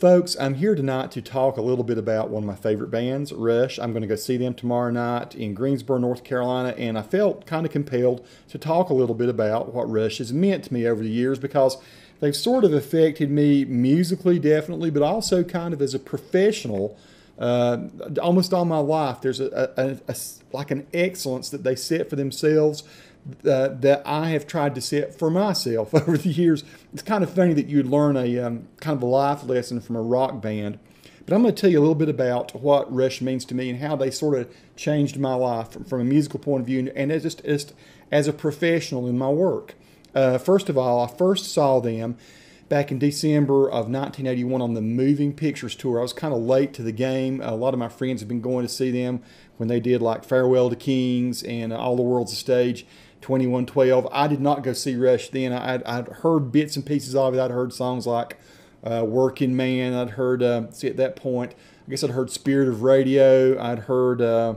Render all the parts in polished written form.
Folks, I'm here tonight to talk a little bit about one of my favorite bands, Rush. I'm going to go see them tomorrow night in Greensboro, North Carolina, and I felt kind of compelled to talk a little bit about what Rush has meant to me over the years because they've sort of affected me musically, definitely, but also kind of as a professional. Almost all my life, there's like an excellence that they set for themselves that I have tried to set for myself over the years. It's kind of funny that you'd learn a kind of a life lesson from a rock band. But I'm going to tell you a little bit about what Rush means to me and how they sort of changed my life from a musical point of view and just as a professional in my work. First of all, I first saw them back in December of 1981 on the Moving Pictures Tour. I was kind of late to the game. A lot of my friends have been going to see them when they did like Farewell to Kings and All the World's a Stage, 2112. I did not go see Rush then. I'd heard bits and pieces of it. I'd heard songs like Working Man. I'd heard, see at that point, I guess I'd heard Spirit of Radio. I'd heard, I'm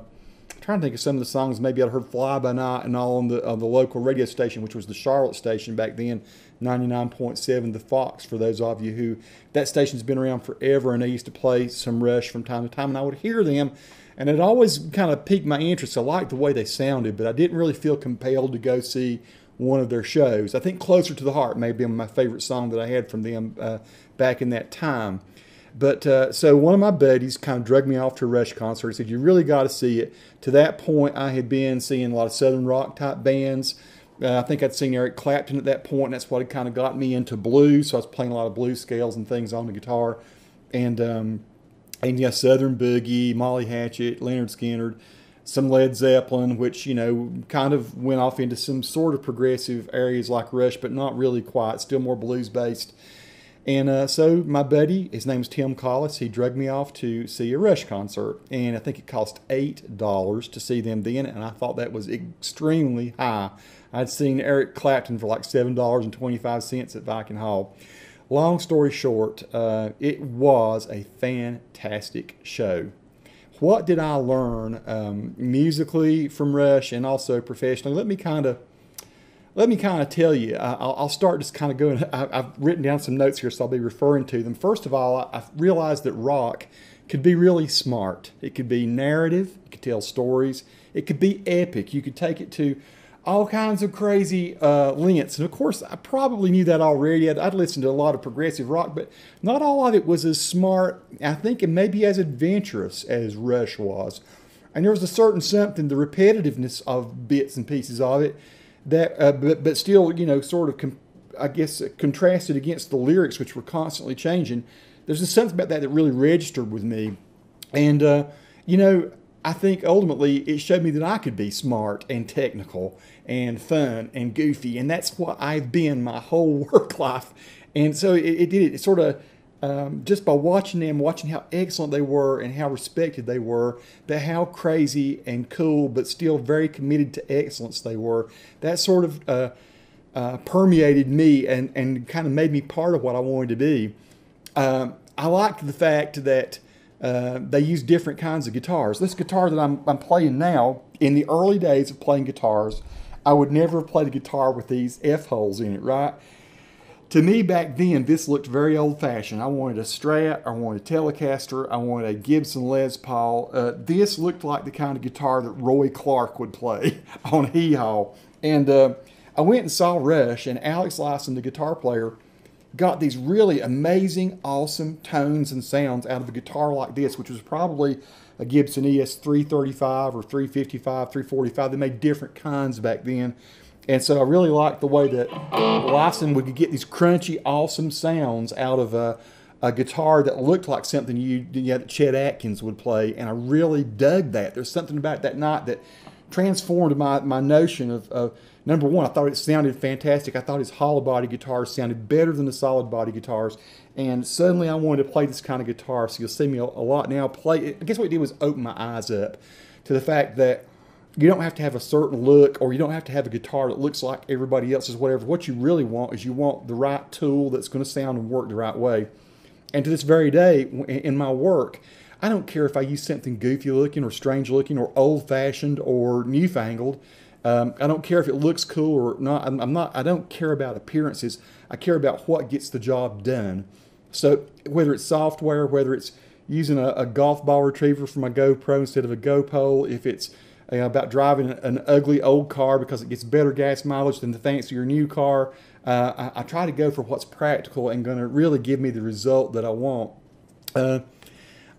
trying to think of some of the songs. Maybe I'd heard Fly By Night and all on the local radio station, which was the Charlotte station back then, 99.7 The Fox, for those of you who, that station's been around forever, and they used to play some Rush from time to time, and I would hear them, and it always kind of piqued my interest. I liked the way they sounded, but I didn't really feel compelled to go see one of their shows. I think Closer to the Heart may be my favorite song that I had from them back in that time. But so one of my buddies kind of dragged me off to a Rush concert. He said, you really got to see it. To that point, I had been seeing a lot of Southern rock type bands. I think I'd seen Eric Clapton at that point, and that's what had kind of got me into blues. So I was playing a lot of blues scales and things on the guitar. And yeah, Southern Boogie, Molly Hatchet, Leonard Skinner, some Led Zeppelin, which, you know, kind of went off into some sort of progressive areas like Rush, but not really quite, still more blues-based. And so my buddy, his name's Tim Collis, he dragged me off to see a Rush concert. And I think it cost $8 to see them then, and I thought that was extremely high. I'd seen Eric Clapton for like $7.25 at Viking Hall. Long story short, it was a fantastic show. What did I learn musically from Rush and also professionally? Let me kind of tell you. I'll start just kind of going. I've written down some notes here, so I'll be referring to them. First of all, I realized that rock could be really smart. It could be narrative. It could tell stories. It could be epic. You could take it to all kinds of crazy lengths. And of course, I probably knew that already. I'd listened to a lot of progressive rock, but not all of it was as smart, I think, and maybe as adventurous as Rush was. And there was a certain something, the repetitiveness of bits and pieces of it, that, but still, you know, sort of, I guess, contrasted against the lyrics, which were constantly changing. There's just something about that really registered with me. And, you know, I think ultimately it showed me that I could be smart and technical and fun and goofy, and that's what I've been my whole work life. And so it did it. It sort of, just by watching them, watching how excellent they were and how respected they were, but how crazy and cool but still very committed to excellence they were, that sort of permeated me and kind of made me part of what I wanted to be. I liked the fact that they use different kinds of guitars. This guitar that I'm playing now, in the early days of playing guitars, I would never have played a guitar with these F-holes in it, right? To me back then, this looked very old-fashioned. I wanted a Strat, I wanted a Telecaster, I wanted a Gibson Les Paul. This looked like the kind of guitar that Roy Clark would play on Hee Haw. And I went and saw Rush, and Alex Lifeson, the guitar player, got these really amazing, awesome tones and sounds out of a guitar like this, which was probably a Gibson ES 335 or 355, 345. They made different kinds back then. And so I really liked the way that Lifeson would get these crunchy, awesome sounds out of a guitar that looked like something that Chet Atkins would play. And I really dug that. There's something about that night that transformed my notion of number one, I thought it sounded fantastic. I thought his hollow body guitars sounded better than the solid body guitars. And suddenly I wanted to play this kind of guitar. So you'll see me a lot now play. I guess what it did was open my eyes up to the fact that you don't have to have a certain look, or you don't have to have a guitar that looks like everybody else's, whatever. What you really want is you want the right tool that's going to sound and work the right way. And to this very day, in my work, I don't care if I use something goofy looking or strange looking or old fashioned or newfangled. I don't care if it looks cool or not. I don't care about appearances. I care about what gets the job done. So whether it's software, whether it's using a golf ball retriever for my GoPro instead of a GoPro, if it's about driving an ugly old car because it gets better gas mileage than the fancier new car, I try to go for what's practical and going to really give me the result that I want.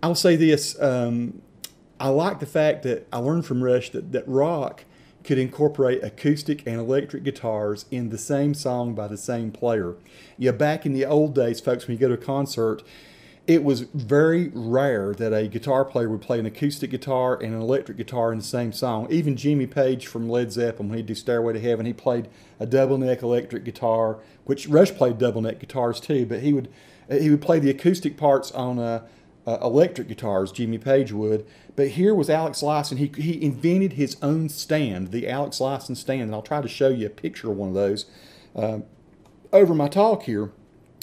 I'll say this, I like the fact that I learned from Rush that rock could incorporate acoustic and electric guitars in the same song by the same player. Back in the old days, folks, when you go to a concert, it was very rare that a guitar player would play an acoustic guitar and an electric guitar in the same song. Even Jimmy Page from Led Zeppelin, when he'd do Stairway to Heaven, he played a double neck electric guitar, which Rush played double neck guitars too, but he would play the acoustic parts on electric guitars, Jimmy Page would. But here was Alex Lifeson. He invented his own stand, the Alex Lifeson stand, and I'll try to show you a picture of one of those over my talk here.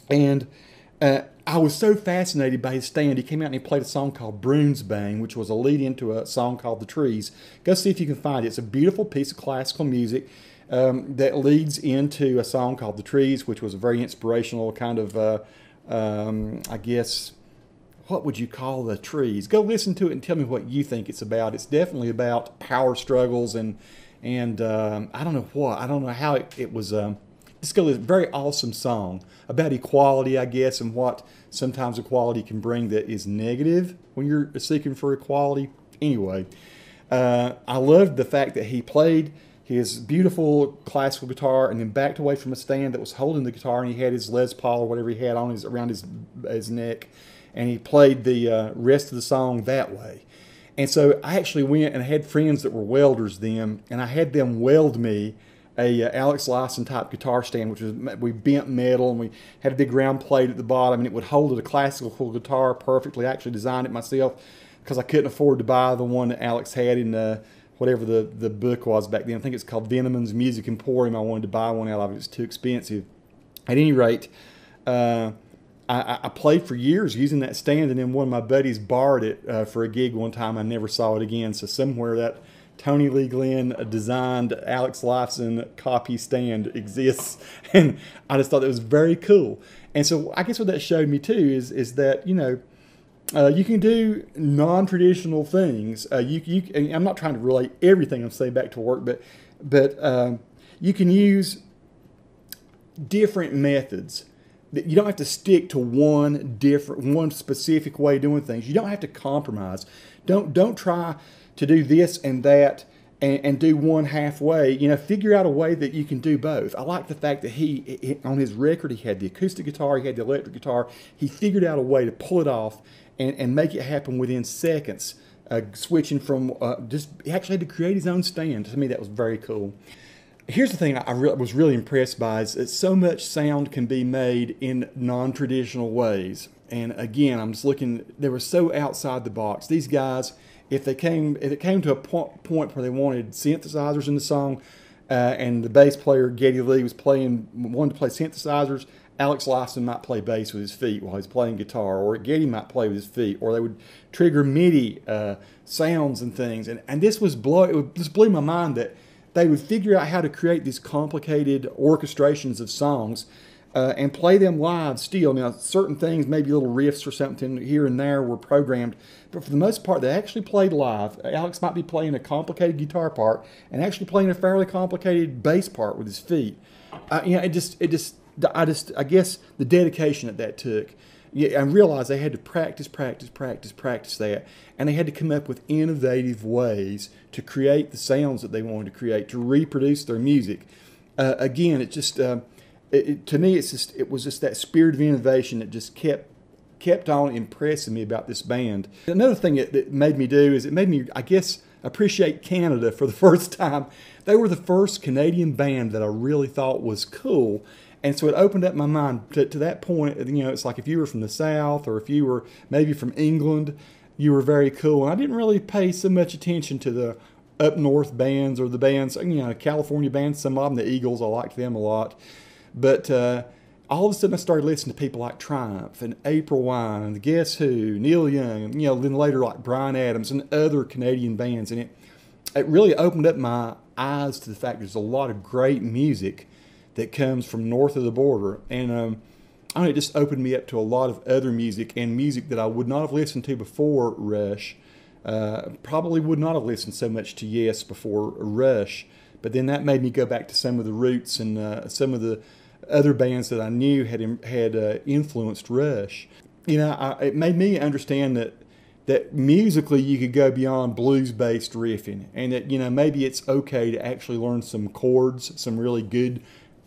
And I was so fascinated by his stand. He came out and he played a song called Brunsbane, which was a lead into a song called The Trees. Go see if you can find it. It's a beautiful piece of classical music that leads into a song called The Trees, which was a very inspirational kind of, I guess, what would you call The Trees? Go listen to it and tell me what you think it's about. It's definitely about power struggles and I don't know what. I don't know how it was. It's a very awesome song about equality, I guess, and what sometimes equality can bring that is negative when you're seeking for equality. Anyway, I loved the fact that he played his beautiful classical guitar and then backed away from a stand that was holding the guitar, and he had his Les Paul or whatever he had on around his neck, and he played the rest of the song that way. And so I actually went and I had friends that were welders then, and I had them weld me a Alex Lifeson type guitar stand, which was, we bent metal, and we had a big round plate at the bottom, and it would hold a classical guitar perfectly. I actually designed it myself because I couldn't afford to buy the one that Alex had in whatever the book was back then. I think it's called Veneman's Music Emporium. I wanted to buy one out of it. It was too expensive. At any rate, I played for years using that stand, and then one of my buddies borrowed it for a gig one time. I never saw it again. So somewhere that Tony Lee Glenn designed Alex Lifeson copy stand exists, and I just thought that was very cool. And so I guess what that showed me too is that, you know, you can do non-traditional things. And I'm not trying to relate everything I'm saying back to work, but you can use different methods. You don't have to stick to one specific way of doing things. You don't have to compromise. Don't try to do this and that and do one halfway. You know, figure out a way that you can do both. I like the fact that he on his record, he had the acoustic guitar, he had the electric guitar. He figured out a way to pull it off and make it happen within seconds, switching from he actually had to create his own stand. To me, that was very cool. Here's the thing I was really impressed by is that so much sound can be made in non-traditional ways. And again, I'm just looking, they were so outside the box. These guys, if it came to a point where they wanted synthesizers in the song, and the bass player, Geddy Lee, wanted to play synthesizers, Alex Lifeson might play bass with his feet while he's playing guitar, or Geddy might play with his feet, or they would trigger MIDI sounds and things. And this just blew my mind that they would figure out how to create these complicated orchestrations of songs and play them live still. Now, certain things, maybe little riffs or something here and there were programmed, but for the most part, they actually played live. Alex might be playing a complicated guitar part and actually playing a fairly complicated bass part with his feet. I guess the dedication that took. Yeah, I realized they had to practice that, and they had to come up with innovative ways to create the sounds that they wanted to create, to reproduce their music. Again, it just to me, it was just that spirit of innovation that just kept on impressing me about this band. Another thing that made me do is it made me, I guess, appreciate Canada for the first time. They were the first Canadian band that I really thought was cool. And so it opened up my mind to that point. You know, it's like if you were from the South or if you were maybe from England, you were very cool. And I didn't really pay so much attention to the up north bands or the bands, you know, California bands, some of them, the Eagles, I liked them a lot. But all of a sudden I started listening to people like Triumph and April Wine and Guess Who, Neil Young, and, you know, then later like Bryan Adams and other Canadian bands. And it really opened up my eyes to the fact there's a lot of great music that comes from north of the border. And I don't know, it just opened me up to a lot of other music, and music that I would not have listened to before Rush. Probably would not have listened so much to Yes before Rush, but then that made me go back to some of the roots and some of the other bands that I knew had influenced Rush. It made me understand that musically you could go beyond blues-based riffing, and that maybe it's okay to actually learn some chords, some really good,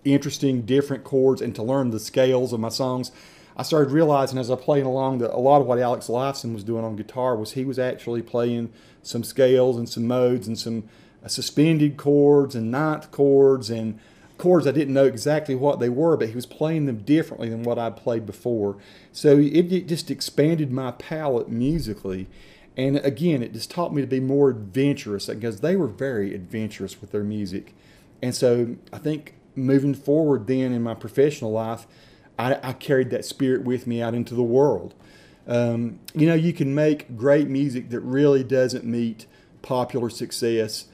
interesting, different chords, and to learn the scales of my songs. I started realizing as I played along that a lot of what Alex Lifeson was doing on guitar was he was actually playing some scales and some modes and some suspended chords and ninth chords and chords I didn't know exactly what they were, but he was playing them differently than what I'd played before. So it just expanded my palette musically. And again, it just taught me to be more adventurous, because they were very adventurous with their music. And so I think moving forward then in my professional life, I carried that spirit with me out into the world. You can make great music that really doesn't meet popular success.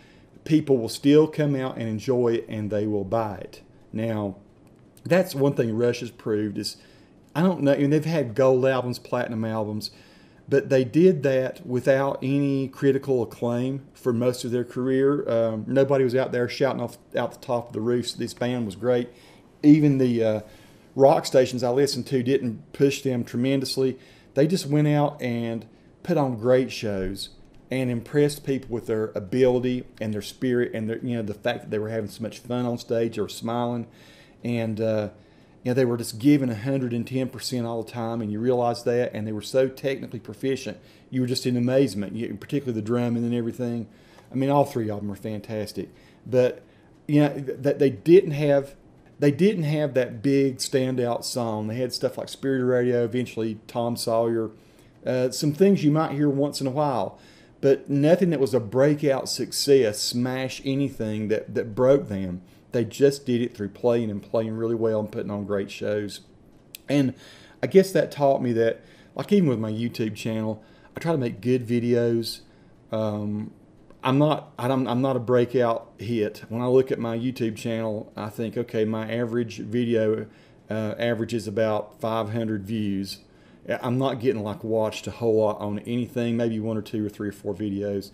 People will still come out and enjoy it, and they will buy it. Now, that's one thing Rush has proved is, I don't know, and they've had gold albums, platinum albums, but they did that without any critical acclaim for most of their career. Nobody was out there shouting out the top of the roofs this band was great. Even the rock stations I listened to didn't push them tremendously. They just went out and put on great shows and impressed people with their ability and their spirit and the fact that they were having so much fun on stage. They were smiling, and they were just giving 110% all the time, and you realized that. And they were so technically proficient, you were just in amazement. Particularly the drumming and everything. I mean, all three of them are fantastic, but that they didn't have that big standout song. They had stuff like Spirit Radio, eventually Tom Sawyer, some things you might hear once in a while, but nothing that was a breakout success, smash anything that broke them. They just did it through playing really well and putting on great shows. And I guess that taught me that, like even with my YouTube channel, I try to make good videos. I'm not a breakout hit. When I look at my YouTube channel, I think, okay, my average video averages about 500 views. I'm not getting watched a whole lot on anything, maybe one or two or three or four videos.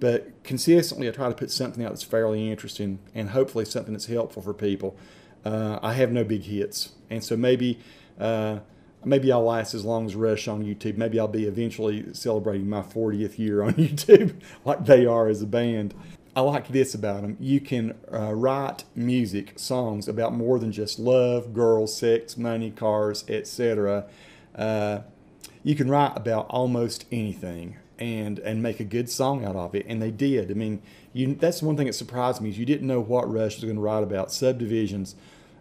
But consistently I try to put something out that's fairly interesting and hopefully something that's helpful for people. I have no big hits, and so maybe I'll last as long as Rush on YouTube. Maybe I'll be eventually celebrating my 40th year on YouTube like they are as a band. I like this about them. You can write music, songs about more than just love, girls, sex, money, cars, etc. You can write about almost anything and make a good song out of it, and they did. I mean, that's one thing that surprised me is you didn't know what Rush was going to write about. Subdivisions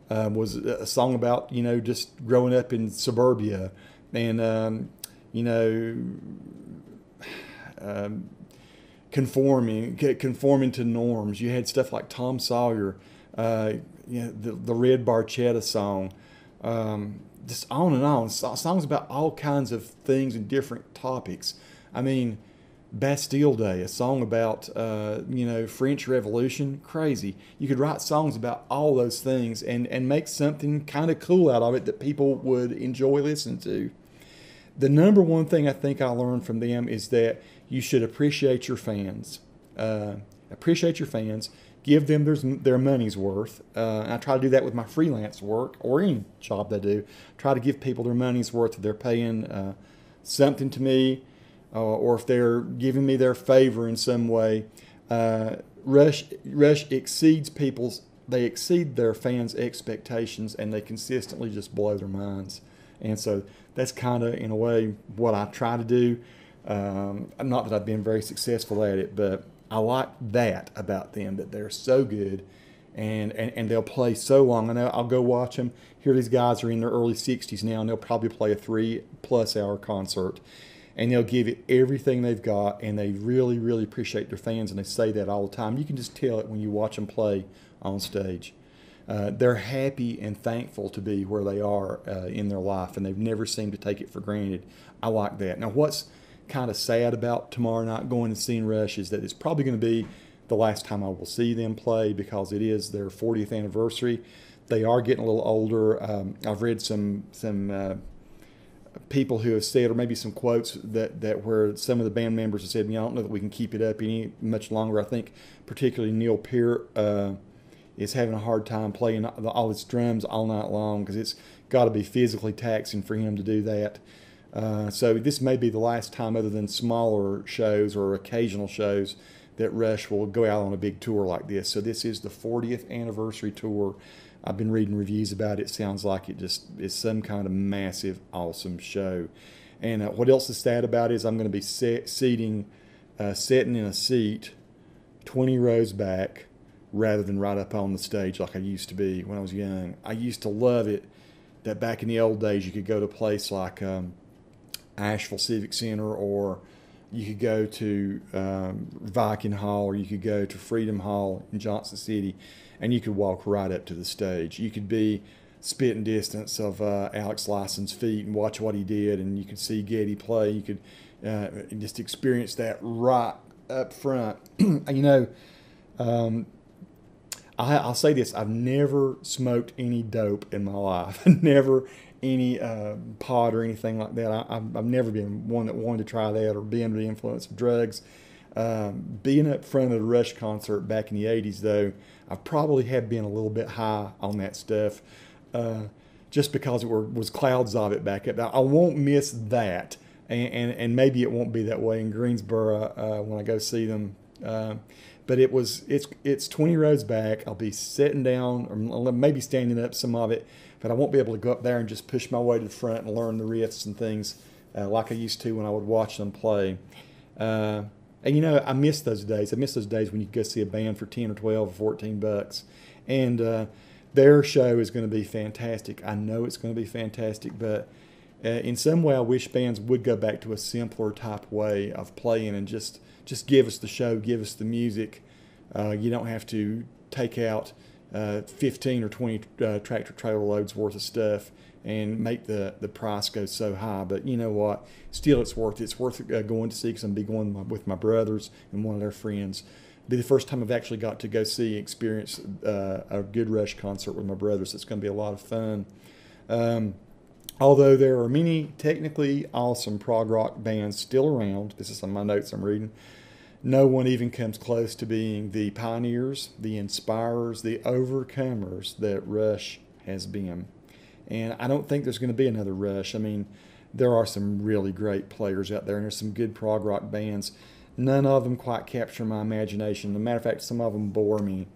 was a song about just growing up in suburbia and conforming to norms. You had stuff like Tom Sawyer, the Red Barchetta song, just on and on. Songs about all kinds of things and different topics. I mean, Bastille Day, a song about French Revolution, crazy. You could write songs about all those things and make something kind of cool out of it that people would enjoy listening to. The number one thing I think I learned from them is that you should appreciate your fans. Appreciate your fans. Give them their money's worth. I try to do that with my freelance work or any job that I do. Try to give people their money's worth if they're paying something to me, or if they're giving me their favor in some way. Rush exceeds they exceed their fans' expectations, and they consistently just blow their minds. And so that's kind of, in a way, what I try to do. Not that I've been very successful at it, but I like that about them, that they're so good and they'll play so long. I know I'll go watch them. Here these guys are in their early 60s now, and they'll probably play a 3+ hour concert. And they'll give it everything they've got, and they really, really appreciate their fans, and they say that all the time. You can just tell it when you watch them play on stage. They're happy and thankful to be where they are in their life, and they've never seemed to take it for granted. I like that. Now, what's kind of sad about tomorrow night going and seeing Rush is that it's probably going to be the last time I will see them play, because it is their 40th anniversary. They are getting a little older. I've read some people who have said, or maybe some quotes that where some of the band members have said, I don't know that we can keep it up any much longer. I think particularly Neil Peart is having a hard time playing all his drums all night long because it's got to be physically taxing for him to do that. So this may be the last time, other than smaller shows or occasional shows, that Rush will go out on a big tour like this. So this is the 40th anniversary tour. I've been reading reviews about it. Sounds like it just is some kind of massive, awesome show. And what else is sad about it is I'm going to be sitting in a seat 20 rows back rather than right up on the stage like I used to be when I was young. I used to love it that back in the old days you could go to a place like Asheville Civic Center, or you could go to Viking Hall, or you could go to Freedom Hall in Johnson City, and you could walk right up to the stage. You could be spitting distance of Alex Lifeson's feet and watch what he did, and you could see Geddy play. You could just experience that right up front. I'll say this: I've never smoked any dope in my life. Never any pot or anything like that. I've never been one that wanted to try that or be under the influence of drugs. Being up front of the Rush concert back in the 80s, though, I probably have been a little bit high on that stuff just because it was clouds of it back up. I won't miss that, and maybe it won't be that way in Greensboro when I go see them. But it's 20 rows back. I'll be sitting down or maybe standing up some of it, but I won't be able to go up there and just push my way to the front and learn the riffs and things like I used to when I would watch them play. And I miss those days. I miss those days when you could go see a band for 10 or 12 or $14, and their show is going to be fantastic. I know it's going to be fantastic, but in some way I wish bands would go back to a simpler type way of playing and just give us the show, give us the music. You don't have to take out 15 or 20 tractor trailer loads worth of stuff and make the price go so high. But you know what? Still, it's worth it. It's worth going to see, because I'm going to be going with my brothers and one of their friends. It'll be the first time I've actually got to go experience a good Rush concert with my brothers. It's going to be a lot of fun. Although there are many technically awesome prog rock bands still around, this is some of my notes I'm reading, no one even comes close to being the pioneers, the inspirers, the overcomers that Rush has been. And I don't think there's going to be another Rush. I mean, there are some really great players out there, and there's some good prog rock bands. None of them quite capture my imagination. As a matter of fact, some of them bore me.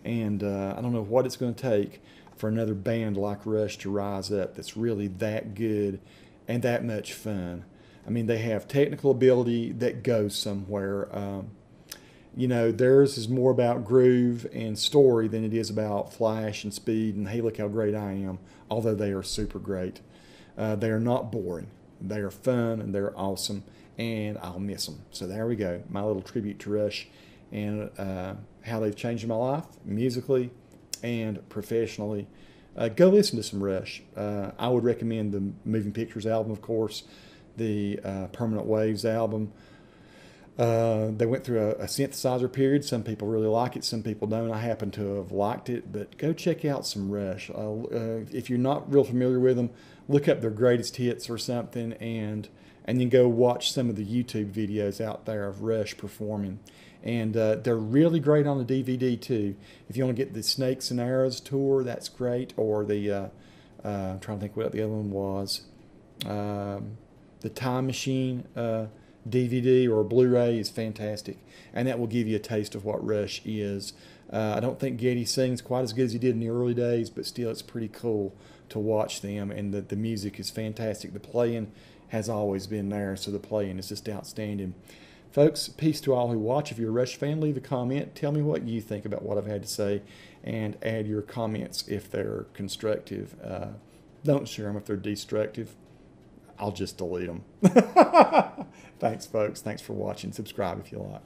And I don't know what it's going to take for another band like Rush to rise up that's really that good and that much fun. I mean, they have technical ability that goes somewhere. Theirs is more about groove and story than it is about flash and speed and, hey, look how great I am, although they are super great. They are not boring. They are fun, and they're awesome, and I'll miss them. So there we go, my little tribute to Rush and how they've changed my life musically and professionally. Go listen to some Rush. I would recommend the Moving Pictures album, of course, the Permanent Waves album. They went through a synthesizer period. Some people really like it, some people don't. I happen to have liked it, but go check out some Rush. If you're not real familiar with them, look up their greatest hits or something, and then go watch some of the YouTube videos out there of Rush performing. And they're really great on the DVD too. If you want to get the Snakes and Arrows tour, that's great. Or the I'm trying to think what the other one was. The Time Machine DVD or Blu-ray is fantastic, and that will give you a taste of what Rush is. I don't think Geddy sings quite as good as he did in the early days, but still it's pretty cool to watch them, and the music is fantastic. The playing has always been there, so the playing is just outstanding. Folks, peace to all who watch. If you're a Rush fan, leave a comment. Tell me what you think about what I've had to say, and add your comments if they're constructive. Don't share them if they're destructive. I'll just delete them. Thanks, folks. Thanks for watching. Subscribe if you like.